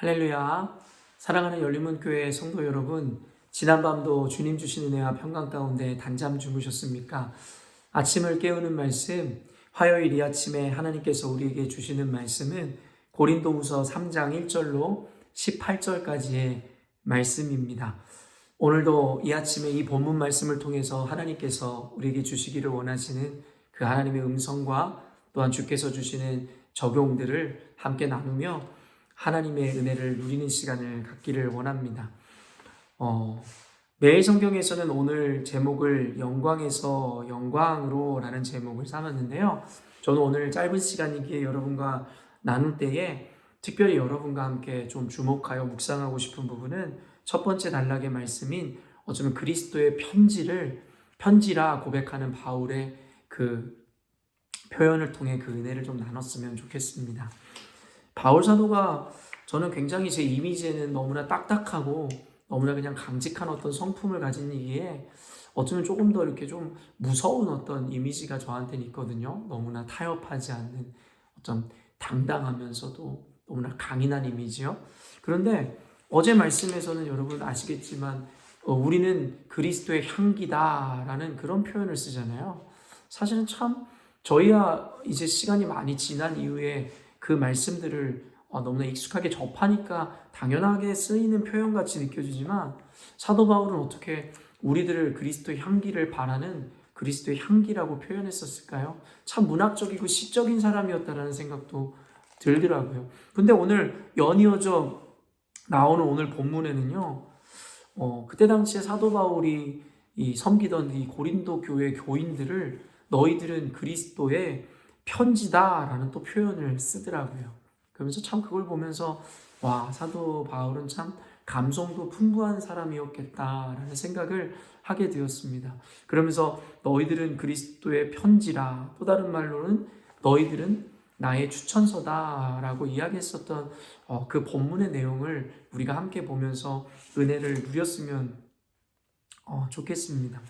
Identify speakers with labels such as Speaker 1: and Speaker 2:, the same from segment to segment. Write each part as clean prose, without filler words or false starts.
Speaker 1: 할렐루야. 사랑하는 열린문교회 성도 여러분, 지난밤도 주님 주신 은혜와 평강 가운데 단잠 주무셨습니까? 아침을 깨우는 말씀, 화요일 이 아침에 하나님께서 우리에게 주시는 말씀은 고린도후서 3장 1절로 18절까지의 말씀입니다. 오늘도 이 아침에 이 본문 말씀을 통해서 하나님께서 우리에게 주시기를 원하시는 그 하나님의 음성과 또한 주께서 주시는 적용들을 함께 나누며 하나님의 은혜를 누리는 시간을 갖기를 원합니다. 매일 성경에서는 오늘 제목을 영광에서 영광으로 라는 제목을 삼았는데요. 저는 오늘 짧은 시간이기에 여러분과 나눌 때에 특별히 여러분과 함께 좀 주목하여 묵상하고 싶은 부분은 첫 번째 단락의 말씀인 어쩌면 그리스도의 편지라 고백하는 바울의 그 표현을 통해 그 은혜를 좀 나눴으면 좋겠습니다. 바울 사도가 저는 굉장히 제 이미지에는 너무나 딱딱하고 너무나 그냥 강직한 어떤 성품을 가진 이기에 어쩌면 조금 더 이렇게 좀 무서운 어떤 이미지가 저한테는 있거든요. 너무나 타협하지 않는 어떤 당당하면서도 너무나 강인한 이미지요. 그런데 어제 말씀에서는 여러분 아시겠지만 우리는 그리스도의 향기다라는 그런 표현을 쓰잖아요. 사실은 참 저희야 이제 시간이 많이 지난 이후에 그 말씀들을 너무나 익숙하게 접하니까 당연하게 쓰이는 표현같이 느껴지지만 사도 바울은 어떻게 우리들을 그리스도의 향기를 바라는 그리스도의 향기라고 표현했었을까요? 참 문학적이고 시적인 사람이었다라는 생각도 들더라고요. 근데 오늘 연이어져 나오는 오늘 본문에는요, 그때 당시에 사도 바울이 섬기던 이 고린도 교회 교인들을 너희들은 그리스도의 편지다라는 또 표현을 쓰더라고요. 그러면서 참 그걸 보면서 와, 사도 바울은 참 감성도 풍부한 사람이었겠다라는 생각을 하게 되었습니다. 그러면서 너희들은 그리스도의 편지라, 또 다른 말로는 너희들은 나의 추천서다라고 이야기했었던 그 본문의 내용을 우리가 함께 보면서 은혜를 누렸으면 좋겠습니다.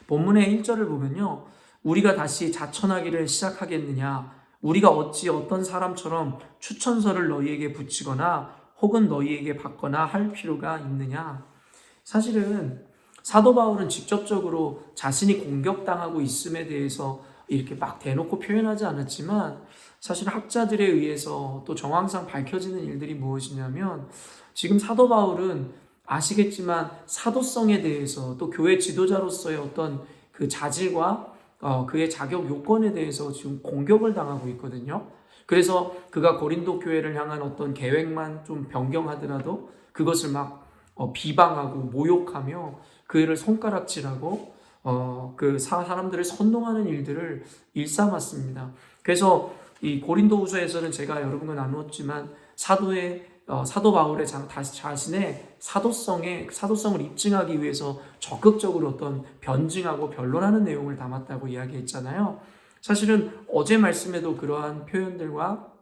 Speaker 1: 본문의 1절을 보면요, 우리가 다시 자천하기를 시작하겠느냐? 우리가 어찌 어떤 사람처럼 추천서를 너희에게 붙이거나 혹은 너희에게 받거나 할 필요가 있느냐? 사실은 사도 바울은 직접적으로 자신이 공격당하고 있음에 대해서 이렇게 막 대놓고 표현하지 않았지만 사실 학자들에 의해서 또 정황상 밝혀지는 일들이 무엇이냐면 지금 사도 바울은 아시겠지만 사도성에 대해서 또 교회 지도자로서의 어떤 그 자질과 그의 자격 요건에 대해서 지금 공격을 당하고 있거든요. 그래서 그가 고린도 교회를 향한 어떤 계획만 좀 변경하더라도 그것을 막 비방하고 모욕하며 그 애를 손가락질하고 그 사람들을 선동하는 일들을 일삼았습니다. 그래서 이 고린도후서에서는 제가 여러분과 나누었지만 사도 바울의 자신의 사도성을 입증하기 위해서 적극적으로 어떤 변증하고 변론하는 내용을 담았다고 이야기했잖아요. 사실은 어제 말씀에도 그러한 표현들과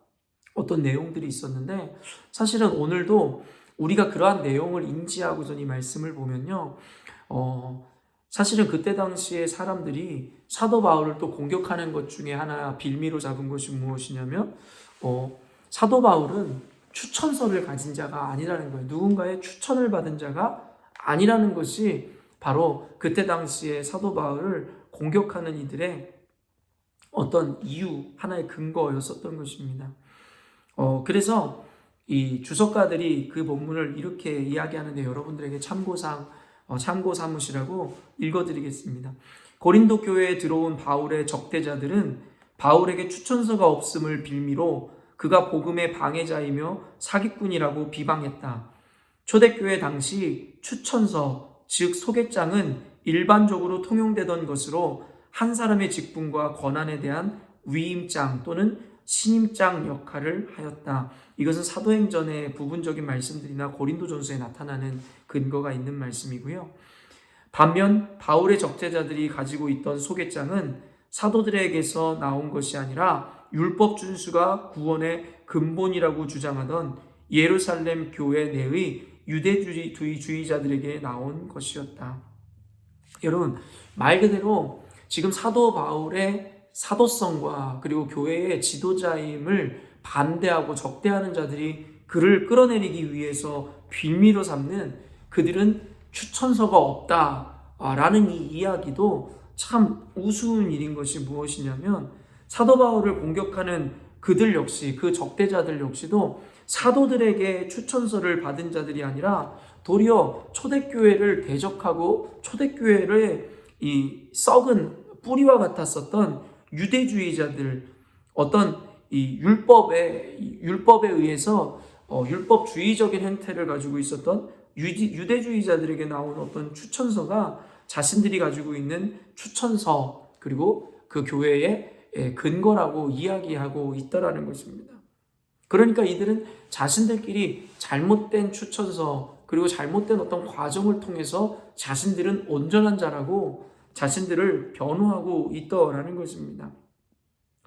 Speaker 1: 어떤 내용들이 있었는데 사실은 오늘도 우리가 그러한 내용을 인지하고서 이 말씀을 보면요, 사실은 그때 당시에 사람들이 사도 바울을 또 공격하는 것 중에 하나 빌미로 잡은 것이 무엇이냐면 사도 바울은 추천서를 가진 자가 아니라는 거예요. 누군가의 추천을 받은 자가 아니라는 것이 바로 그때 당시에 사도 바울을 공격하는 이들의 어떤 이유, 하나의 근거였었던 것입니다. 그래서 이 주석가들이 그 본문을 이렇게 이야기하는데 여러분들에게 참고 삼으시라고 읽어드리겠습니다. 고린도 교회에 들어온 바울의 적대자들은 바울에게 추천서가 없음을 빌미로 그가 복음의 방해자이며 사기꾼이라고 비방했다. 초대교회 당시 추천서, 즉 소개장은 일반적으로 통용되던 것으로 한 사람의 직분과 권한에 대한 위임장 또는 신임장 역할을 하였다. 이것은 사도행전의 부분적인 말씀들이나 고린도전서에 나타나는 근거가 있는 말씀이고요. 반면 바울의 적대자들이 가지고 있던 소개장은 사도들에게서 나온 것이 아니라 율법 준수가 구원의 근본이라고 주장하던 예루살렘 교회 내의 유대주의자들에게 나온 것이었다. 여러분, 말 그대로 지금 사도 바울의 사도성과 그리고 교회의 지도자임을 반대하고 적대하는 자들이 그를 끌어내리기 위해서 빌미로 삼는 그들은 추천서가 없다라는 이 이야기도 참 우스운 일인 것이 무엇이냐면, 사도 바울을 공격하는 그들 역시, 그 적대자들 역시도 사도들에게 추천서를 받은 자들이 아니라 도리어 초대교회를 대적하고 초대교회를 이 썩은 뿌리와 같았었던 유대주의자들, 어떤 이 율법에 의해서 율법주의적인 행태를 가지고 있었던 유대주의자들에게 나온 어떤 추천서가 자신들이 가지고 있는 추천서, 그리고 그 교회의 근거라고 이야기하고 있다라는 것입니다. 그러니까 이들은 자신들끼리 잘못된 추천서, 그리고 잘못된 어떤 과정을 통해서 자신들은 온전한 자라고 자신들을 변호하고 있더라는 것입니다.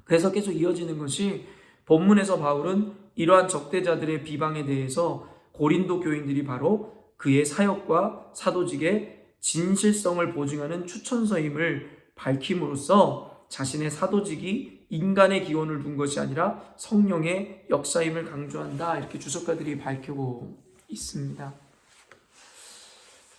Speaker 1: 그래서 계속 이어지는 것이, 본문에서 바울은 이러한 적대자들의 비방에 대해서 고린도 교인들이 바로 그의 사역과 사도직의 진실성을 보증하는 추천서임을 밝힘으로써 자신의 사도직이 인간의 기원을 둔 것이 아니라 성령의 역사임을 강조한다, 이렇게 주석가들이 밝히고 있습니다.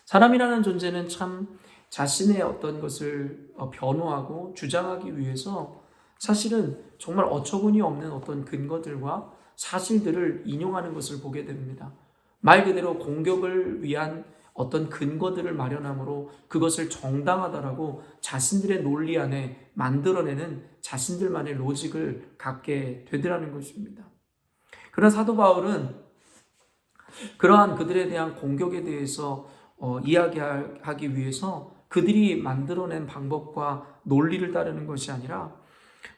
Speaker 1: 사람이라는 존재는 참 자신의 어떤 것을 변호하고 주장하기 위해서 사실은 정말 어처구니 없는 어떤 근거들과 사실들을 인용하는 것을 보게 됩니다. 말 그대로 공격을 위한 어떤 근거들을 마련함으로 그것을 정당하다라고 자신들의 논리 안에 만들어내는 자신들만의 로직을 갖게 되더라는 것입니다. 그러나 사도 바울은 그러한 그들에 대한 공격에 대해서 이야기하기 위해서 그들이 만들어낸 방법과 논리를 따르는 것이 아니라,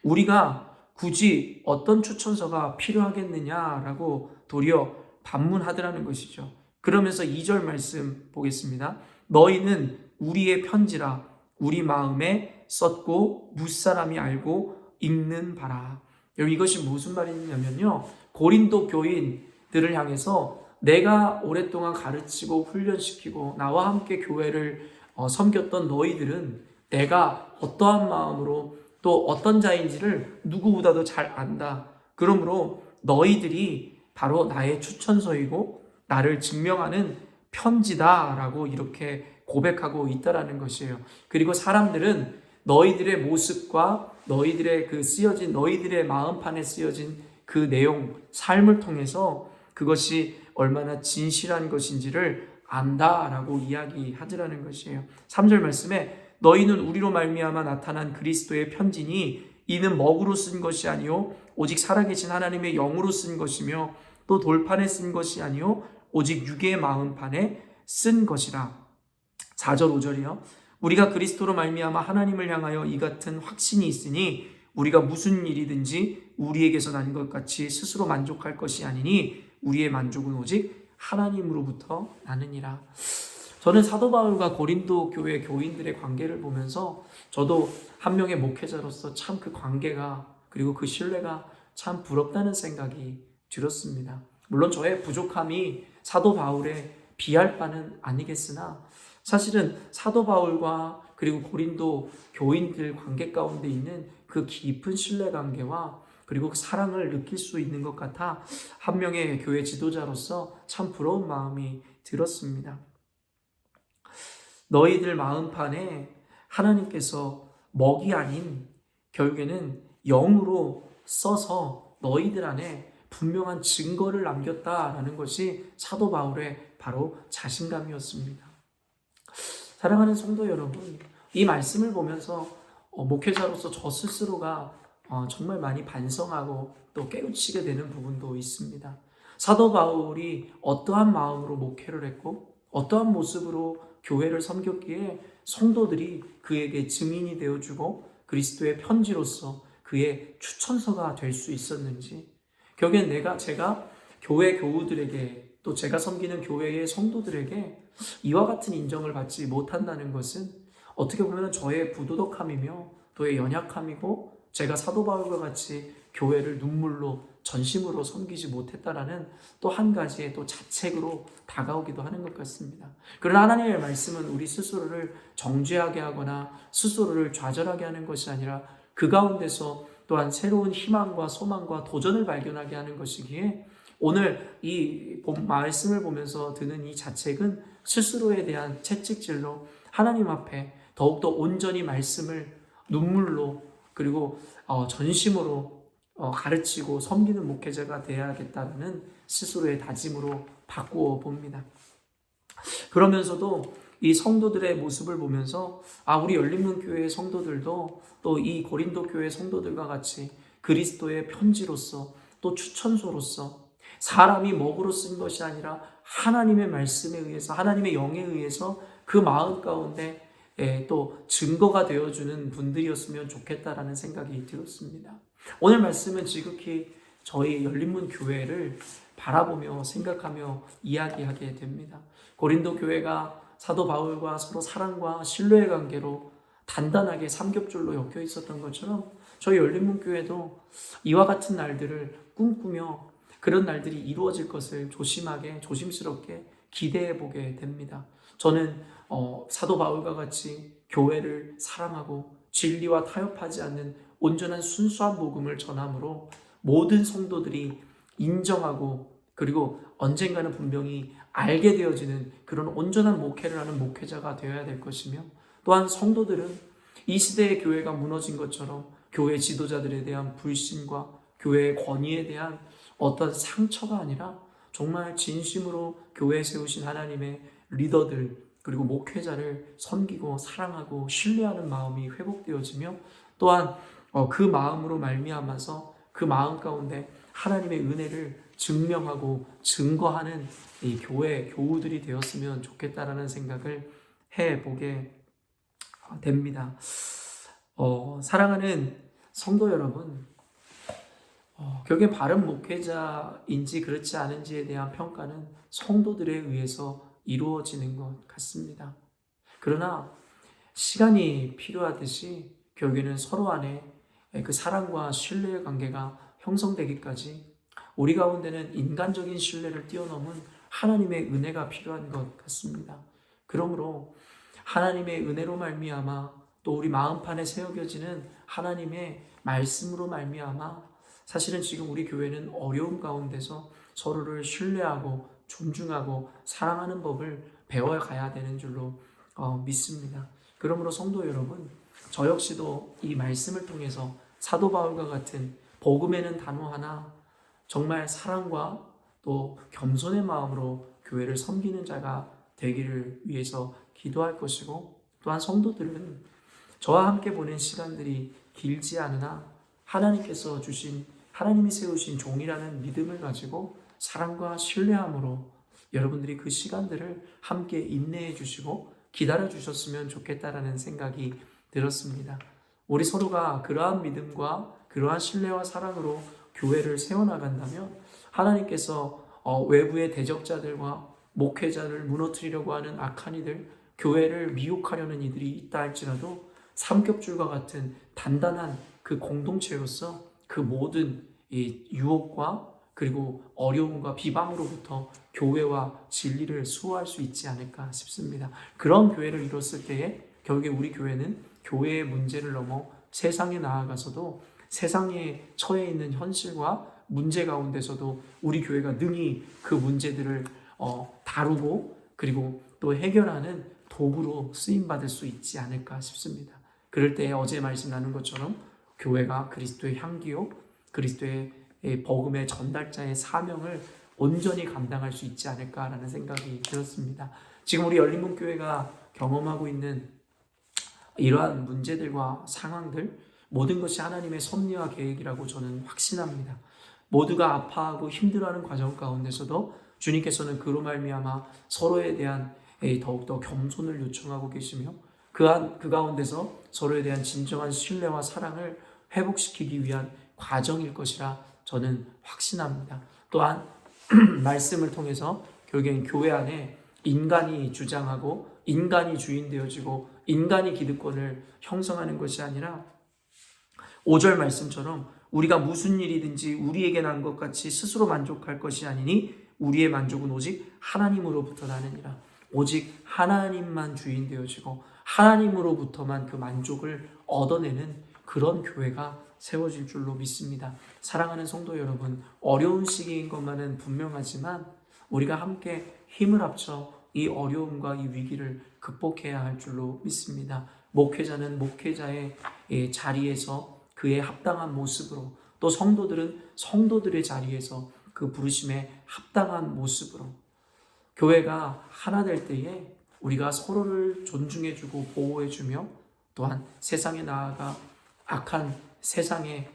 Speaker 1: 우리가 굳이 어떤 추천서가 필요하겠느냐라고 도리어 반문하더라는 것이죠. 그러면서 2절 말씀 보겠습니다. 너희는 우리의 편지라 우리 마음에 썼고 무사람이 알고 읽는 바라. 여러분, 이것이 무슨 말이냐면요, 고린도 교인들을 향해서 내가 오랫동안 가르치고 훈련시키고 나와 함께 교회를 섬겼던 너희들은 내가 어떠한 마음으로 또 어떤 자인지를 누구보다도 잘 안다. 그러므로 너희들이 바로 나의 추천서이고 나를 증명하는 편지다라고 이렇게 고백하고 있다라는 것이에요. 그리고 사람들은 너희들의 모습과 너희들의 그 쓰여진, 너희들의 마음판에 쓰여진 그 내용, 삶을 통해서 그것이 얼마나 진실한 것인지를 안다라고 이야기하더라는 것이에요. 3절 말씀에 너희는 우리로 말미암아 나타난 그리스도의 편지니 이는 먹으로 쓴 것이 아니요 오직 살아계신 하나님의 영으로 쓴 것이며 또 돌판에 쓴 것이 아니요 오직 육의 마음판에 쓴 것이라. 4절 5절이요. 우리가 그리스도로 말미암아 하나님을 향하여 이 같은 확신이 있으니 우리가 무슨 일이든지 우리에게서 난 것 같이 스스로 만족할 것이 아니니 우리의 만족은 오직 하나님으로부터 나느니라. 저는 사도 바울과 고린도 교회 교인들의 관계를 보면서 저도 한 명의 목회자로서 참 그 관계가, 그리고 그 신뢰가 참 부럽다는 생각이 들었습니다. 물론 저의 부족함이 사도 바울의 비할 바는 아니겠으나 사실은 사도 바울과 그리고 고린도 교인들 관계 가운데 있는 그 깊은 신뢰관계와 그리고 사랑을 느낄 수 있는 것 같아 한 명의 교회 지도자로서 참 부러운 마음이 들었습니다. 너희들 마음판에 하나님께서 먹이 아닌 결국에는 영으로 써서 너희들 안에 분명한 증거를 남겼다라는 것이 사도 바울의 바로 자신감이었습니다. 사랑하는 성도 여러분, 이 말씀을 보면서 목회자로서 저 스스로가 정말 많이 반성하고 또 깨우치게 되는 부분도 있습니다. 사도 바울이 어떠한 마음으로 목회를 했고 어떠한 모습으로 교회를 섬겼기에 성도들이 그에게 증인이 되어주고 그리스도의 편지로서 그의 추천서가 될 수 있었는지, 결국엔 제가 교회 교우들에게 또 제가 섬기는 교회의 성도들에게 이와 같은 인정을 받지 못한다는 것은 어떻게 보면 저의 부도덕함이며 저의 연약함이고 제가 사도 바울과 같이 교회를 눈물로 전심으로 섬기지 못했다라는 또 한 가지의 또 자책으로 다가오기도 하는 것 같습니다. 그러나 하나님의 말씀은 우리 스스로를 정죄하게 하거나 스스로를 좌절하게 하는 것이 아니라 그 가운데서 또한 새로운 희망과 소망과 도전을 발견하게 하는 것이기에 오늘 이 말씀을 보면서 드는 이 자책은 스스로에 대한 채찍질로 하나님 앞에 더욱더 온전히 말씀을 눈물로 그리고 전심으로 가르치고 섬기는 목회자가 되어야겠다는 스스로의 다짐으로 바꾸어 봅니다. 그러면서도 이 성도들의 모습을 보면서 우리 열린문교회 성도들도 또 이 고린도 교회 성도들과 같이 그리스도의 편지로서 또 추천소로서 사람이 먹으로 쓴 것이 아니라 하나님의 말씀에 의해서 하나님의 영에 의해서 그 마음 가운데 또 증거가 되어주는 분들이었으면 좋겠다라는 생각이 들었습니다. 오늘 말씀은 지극히 저희 열린문교회를 바라보며 생각하며 이야기하게 됩니다. 고린도 교회가 사도 바울과 서로 사랑과 신뢰의 관계로 단단하게 삼겹줄로 엮여 있었던 것처럼 저희 열린문교회도 이와 같은 날들을 꿈꾸며 그런 날들이 이루어질 것을 조심스럽게 기대해 보게 됩니다. 저는 사도 바울과 같이 교회를 사랑하고 진리와 타협하지 않는 온전한 순수한 복음을 전함으로 모든 성도들이 인정하고 그리고 언젠가는 분명히 알게 되어지는 그런 온전한 목회를 하는 목회자가 되어야 될 것이며, 또한 성도들은 이 시대의 교회가 무너진 것처럼 교회 지도자들에 대한 불신과 교회의 권위에 대한 어떤 상처가 아니라 정말 진심으로 교회에 세우신 하나님의 리더들 그리고 목회자를 섬기고 사랑하고 신뢰하는 마음이 회복되어지며, 또한 그 마음으로 말미암아서 그 마음 가운데 하나님의 은혜를 증명하고 증거하는 이 교우들이 되었으면 좋겠다라는 생각을 해보게 됩니다. 사랑하는 성도 여러분, 결국엔 바른 목회자인지 그렇지 않은지에 대한 평가는 성도들에 의해서 이루어지는 것 같습니다. 그러나 시간이 필요하듯이 결국에는 서로 안에 그 사랑과 신뢰의 관계가 형성되기까지 우리 가운데는 인간적인 신뢰를 뛰어넘은 하나님의 은혜가 필요한 것 같습니다. 그러므로 하나님의 은혜로 말미암아 또 우리 마음판에 새겨지는 하나님의 말씀으로 말미암아 사실은 지금 우리 교회는 어려움 가운데서 서로를 신뢰하고 존중하고 사랑하는 법을 배워가야 되는 줄로 믿습니다. 그러므로 성도 여러분, 저 역시도 이 말씀을 통해서 사도 바울과 같은 복음에는 단호 하나 정말 사랑과 또 겸손의 마음으로 교회를 섬기는 자가 되기를 위해서 기도할 것이고, 또한 성도들은 저와 함께 보낸 시간들이 길지 않으나 하나님이 세우신 종이라는 믿음을 가지고 사랑과 신뢰함으로 여러분들이 그 시간들을 함께 인내해 주시고 기다려 주셨으면 좋겠다라는 생각이 들었습니다. 우리 서로가 그러한 믿음과 그러한 신뢰와 사랑으로 교회를 세워나간다면 하나님께서 외부의 대적자들과 목회자를 무너뜨리려고 하는 악한 이들, 교회를 미혹하려는 이들이 있다 할지라도 삼겹줄과 같은 단단한 그 공동체로서 그 모든 이 유혹과 그리고 어려움과 비방으로부터 교회와 진리를 수호할 수 있지 않을까 싶습니다. 그런 교회를 이뤘을 때에 결국에 우리 교회는 교회의 문제를 넘어 세상에 나아가서도 세상에 처해 있는 현실과 문제 가운데서도 우리 교회가 능히 그 문제들을 다루고 그리고 또 해결하는 도구로 쓰임받을 수 있지 않을까 싶습니다. 그럴 때 어제 말씀 나눈 것처럼 교회가 그리스도의 향기요 그리스도의 복음의 전달자의 사명을 온전히 감당할 수 있지 않을까라는 생각이 들었습니다. 지금 우리 열린문교회가 경험하고 있는 이러한 문제들과 상황들, 모든 것이 하나님의 섭리와 계획이라고 저는 확신합니다. 모두가 아파하고 힘들어하는 과정 가운데서도 주님께서는 그로 말미암아 서로에 대한 더욱더 겸손을 요청하고 계시며 그 가운데서 서로에 대한 진정한 신뢰와 사랑을 회복시키기 위한 과정일 것이라 저는 확신합니다. 또한 말씀을 통해서 결국엔 교회 안에 인간이 주장하고 인간이 주인 되어지고 인간이 기득권을 형성하는 것이 아니라 5절 말씀처럼 우리가 무슨 일이든지 우리에게 난 것 같이 스스로 만족할 것이 아니니 우리의 만족은 오직 하나님으로부터 나느니라. 오직 하나님만 주인 되어지고 하나님으로부터만 그 만족을 얻어내는 그런 교회가 세워질 줄로 믿습니다. 사랑하는 성도 여러분, 어려운 시기인 것만은 분명하지만 우리가 함께 힘을 합쳐 이 어려움과 이 위기를 극복해야 할 줄로 믿습니다. 목회자는 목회자의 자리에서 그의 합당한 모습으로, 또 성도들은 성도들의 자리에서 그 부르심에 합당한 모습으로, 교회가 하나 될 때에 우리가 서로를 존중해주고 보호해주며, 또한 세상에 나아가 악한 세상의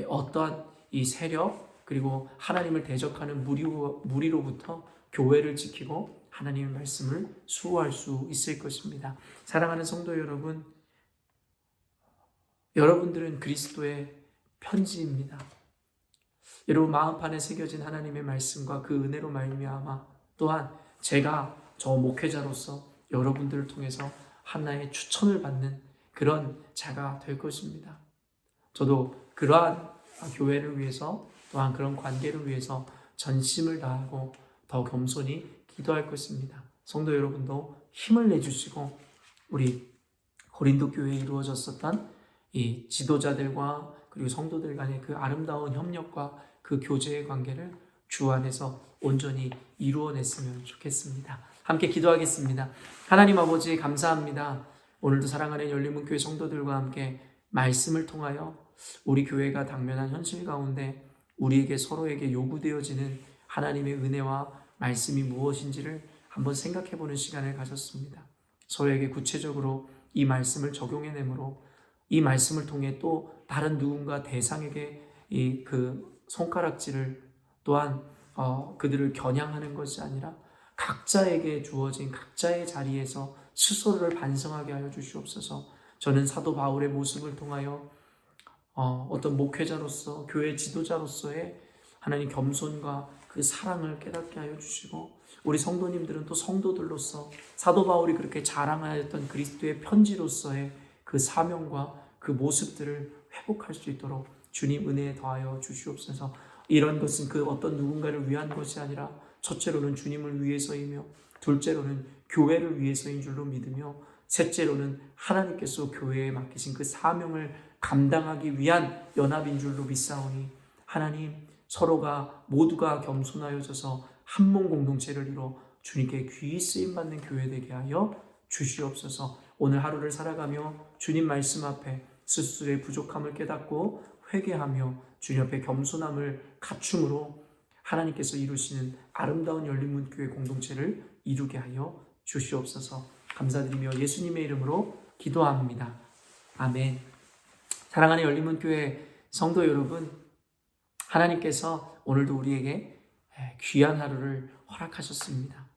Speaker 1: 어떠한 이 세력, 그리고 하나님을 대적하는 무리로부터 교회를 지키고 하나님의 말씀을 수호할 수 있을 것입니다. 사랑하는 성도 여러분, 여러분들은 그리스도의 편지입니다. 여러분 마음판에 새겨진 하나님의 말씀과 그 은혜로 말미암아, 또한 제가 저 목회자로서 여러분들을 통해서 하나의 추천을 받는 그런 자가 될 것입니다. 저도 그러한 교회를 위해서, 또한 그런 관계를 위해서 전심을 다하고 더 겸손히 기도할 것입니다. 성도 여러분도 힘을 내주시고 우리 고린도 교회에 이루어졌었던 이 지도자들과 그리고 성도들 간의 그 아름다운 협력과 그 교제의 관계를 주 안에서 온전히 이루어냈으면 좋겠습니다. 함께 기도하겠습니다. 하나님 아버지, 감사합니다. 오늘도 사랑하는 열린문교회 성도들과 함께 말씀을 통하여 우리 교회가 당면한 현실 가운데 우리에게 서로에게 요구되어지는 하나님의 은혜와 말씀이 무엇인지를 한번 생각해보는 시간을 가졌습니다. 서로에게 구체적으로 이 말씀을 적용해내므로 이 말씀을 통해 또 다른 누군가 대상에게 그 손가락질을, 또한 그들을 겨냥하는 것이 아니라 각자에게 주어진 각자의 자리에서 스스로를 반성하게 하여 주시옵소서. 저는 사도 바울의 모습을 통하여 어떤 목회자로서, 교회 지도자로서의 하나님 겸손과 그 사랑을 깨닫게 하여 주시고, 우리 성도님들은 또 성도들로서 사도 바울이 그렇게 자랑하였던 그리스도의 편지로서의 그 사명과 그 모습들을 회복할 수 있도록 주님 은혜에 더하여 주시옵소서. 이런 것은 그 어떤 누군가를 위한 것이 아니라 첫째로는 주님을 위해서이며, 둘째로는 교회를 위해서인 줄로 믿으며, 셋째로는 하나님께서 교회에 맡기신 그 사명을 감당하기 위한 연합인 줄로 믿사오니, 하나님, 서로가 모두가 겸손하여져서 한 몸 공동체를 이뤄 주님께 귀히 쓰임받는 교회 되게 하여 주시옵소서. 오늘 하루를 살아가며 주님 말씀 앞에 스스로의 부족함을 깨닫고 회개하며 주님 앞에 겸손함을 갖춤으로 하나님께서 이루시는 아름다운 열린문교회 공동체를 이루게 하여 주시옵소서. 감사드리며 예수님의 이름으로 기도합니다. 아멘. 사랑하는 열린문교회 성도 여러분, 하나님께서 오늘도 우리에게 귀한 하루를 허락하셨습니다.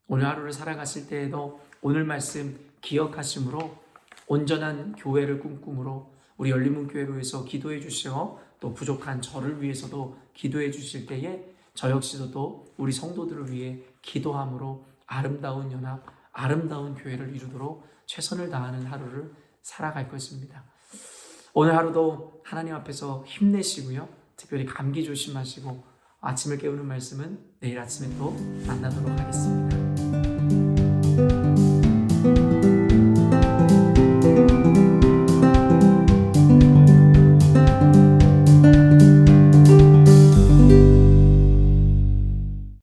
Speaker 1: 오늘 하루를 살아가실 때에도 오늘 말씀 기억하심으로 온전한 교회를 꿈꾸므로 우리 열린문교회로 해서 기도해 주시고, 또 부족한 저를 위해서도 기도해 주실 때에 저 역시도 또 우리 성도들을 위해 기도함으로 아름다운 연합, 아름다운 교회를 이루도록 최선을 다하는 하루를 살아갈 것입니다. 오늘 하루도 하나님 앞에서 힘내시고요. 특별히 감기 조심하시고 아침을 깨우는 말씀은 내일 아침에 또 만나도록 하겠습니다.